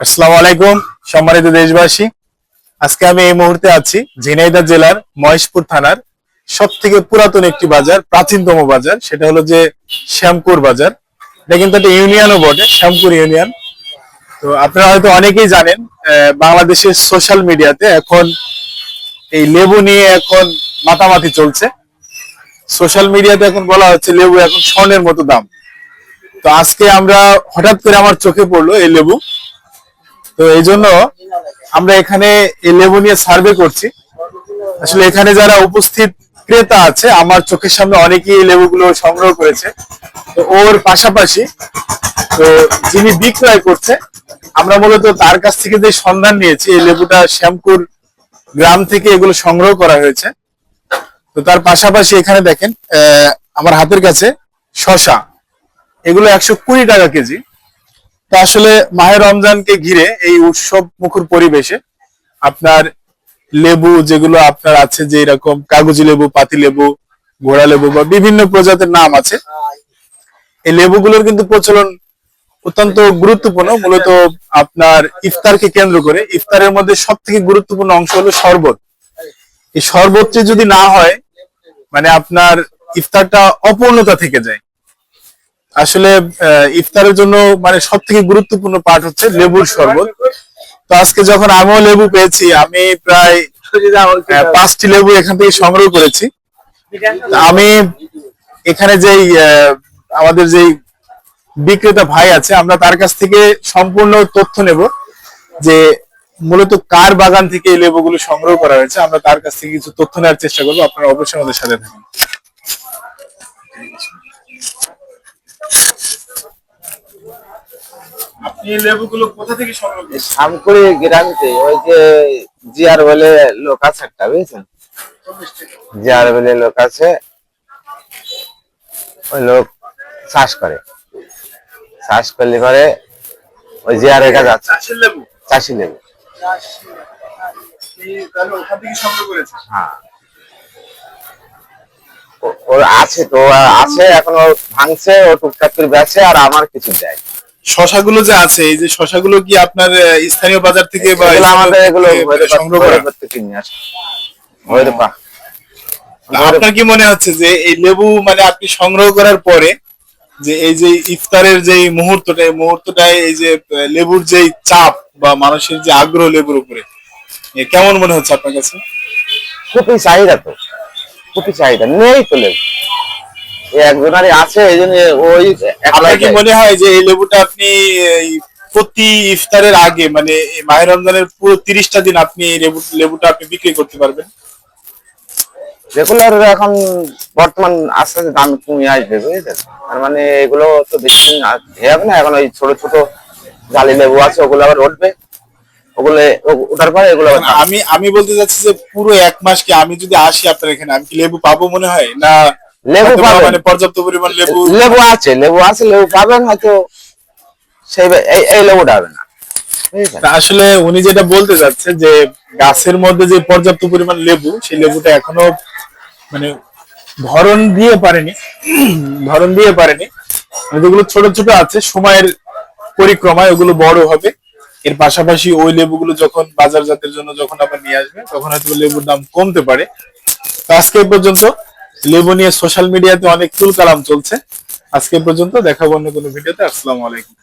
আসসালামু আলাইকুম সম্মানিত দেশবাসী। আজকে আমি এই মুহূর্তে আছি ঝিনাইদহ জেলার মহেশপুর থানার সব থেকে পুরাতন একটি বাজার, প্রাচীনতম বাজার, সেটা হলো যে শ্যামপুর বাজার। এটা কিন্তু একটা ইউনিয়নও বটে, শ্যামপুর ইউনিয়ন। তো আপনারা হয়তো অনেকেই জানেন, বাংলাদেশের সোশ্যাল মিডিয়াতে এখন এই লেবু নিয়ে এখন মাতামাতি চলছে। সোশ্যাল মিডিয়াতে এখন বলা হচ্ছে লেবু এখন স্বর্ণের মতো দাম। তো আজকে আমরা হঠাৎ করে আমার চোখে পড়লো এই লেবু। তো এই জন্য আমরা এখানে এই লেবু নিয়ে সার্ভে করছি। আসলে এখানে যারা উপস্থিত ক্রেতা আছে, আমার চোখের সামনে অনেকেই এই লেবুগুলো সংগ্রহ করেছে। তো ওর পাশাপাশি তো যিনি বিক্রয় করছে, আমরা মূলত তার কাছ থেকে যে সন্ধান নিয়েছি, এই লেবুটা শ্যামপুর গ্রাম থেকে এগুলো সংগ্রহ করা হয়েছে। তো তার পাশাপাশি এখানে দেখেন আমার হাতের কাছে শসা, এগুলো 120 টাকা কেজি। তো আসলে মাহে রমজানকে ঘিরে এই উৎসব মুখর পরিবেশে আপনার লেবু যেগুলো আপনার আছে, যে এরকম কাগজি লেবু, পাতি লেবু, ঘোড়া লেবু বা বিভিন্ন প্রজাতির নাম আছে, এই লেবুগুলোর কিন্তু প্রচলন অত্যন্ত গুরুত্বপূর্ণ। মূলত আপনার ইফতারকে কেন্দ্র করে, ইফতারের মধ্যে সব থেকে গুরুত্বপূর্ণ অংশ হলো শরবত। এই শরবতটি যদি না হয়, মানে আপনার ইফতারটা অপূর্ণতা থেকে যায়। আসলে ইফতারের জন্য মানে সব থেকে গুরুত্বপূর্ণ পার্ট হচ্ছে লেবুর শরবত। তো আজকে যখন আমিও লেবু পেয়েছি, আমি প্রায় 5টি লেবু এখান থেকে সংগ্রহ করেছি। আমি এখানে যেই আমাদের যেই বিক্রেতা ভাই আছে, আমরা তার কাছ থেকে সম্পূর্ণ তথ্য নেব যে মূলত কার বাগান থেকে এই লেবুগুলো সংগ্রহ করা হয়েছে। আমরা তার কাছ থেকে কিছু তথ্য নেওয়ার চেষ্টা করবো। আপনারা অবশ্যই আমাদের সাথে থাকুন। আপনি লেবুগুলো কোথা থেকে সংগ্রহ করেছেন? শামকুড়ি গ্রামে ওই যে জিয়ার বলে লোক আছে একটা, বুঝছেন? জিয়ার বলে লোক আছে, ওই লোক চাষ করে। চাষ করলে পরে ওই জিয়ারের কাছে আছে চাষের লেবু। চাষি লেবু। তাহলে ওখান থেকে সংগ্রহ করেছেন? হ্যাঁ, ওর আছে তো, আছে এখনো, ভাঙছে, ও টুকটাক করে বেচে আর আমার কিছু দেয়। শশাগুলো যে আছে, এই যে শশাগুলো কি আপনার স্থানীয় বাজার থেকে বা এগুলো আমাদের এগুলো সংগ্রহ করা? কিনে আসে ভৈরপা। আপনার কি মনে হচ্ছে যে এই লেবু মানে আপনি সংগ্রহ করার পরে যে এই যে ইফতারের যে মুহূর্তটা, এই মুহূর্তটায় এই যে লেবুর যে চাপ বা মানুষের যে আগ্রহ লেবুর উপরে, কেমন মনে হচ্ছে আপনার কাছে? খুবই চাহিদা তো, খুবই চাহিদা, নেই তো লেবু, একজনারই আছে, এই জন্য ওই আপনার কি মনে হয় যে এই লেবুটা আপনি প্রতি ইফতারের আগে, মানে মাহে রমজানের পুরো 30টা দিন আপনি এই লেবুটা আপনি বিক্রি করতে পারবেন? রেগুলার এখন বর্তমান আস্তে আস্তে দাম কমে আসবে, বুঝলেন? তার মানে এগুলো তো বেশি দিন হবে না। এখন ওই ছোট ছোট জালি লেবু আছে, ওগুলো আবার উঠবে, ওগুলো ওঠার পরে এগুলো আমি আমি বলতে চাচ্ছি যে পুরো 1 মাস কি আমি যদি আসি আপনার এখানে, আমি কি লেবু পাবো মনে হয়? না লেবু পাবেন, মানে পর্যাপ্ত পরিমাণ লেবু? লেবু আছে, লেবু আছে, লেবু পাবেন, হয়তো সেই এই লেবুটা হবে না। আসলে উনি যেটা বলতে যাচ্ছে যে গাছের মধ্যে যে পর্যাপ্ত পরিমাণ লেবু, সেই লেবুটা এখনো মানে ধরন দিয়ে পারেনি, ধরন দিয়ে পারেনি। যেগুলো ছোট ছোট আছে, সময়ের পরিক্রমায় ওগুলো বড় হবে। এর পাশাপাশি ওই লেবুগুলো যখন বাজারজাতের জন্য যখন আবার নিয়ে আসবে, তখন হয়তো লেবুর দাম কমতে পারে। তো আজকে পর্যন্ত লেবু নিয়ে সোশ্যাল মিডিয়াতে অনেক তুলকালাম চলছে। আজকে পর্যন্ত, দেখাবো অন্য কোনো ভিডিওতে। আসসালামু আলাইকুম।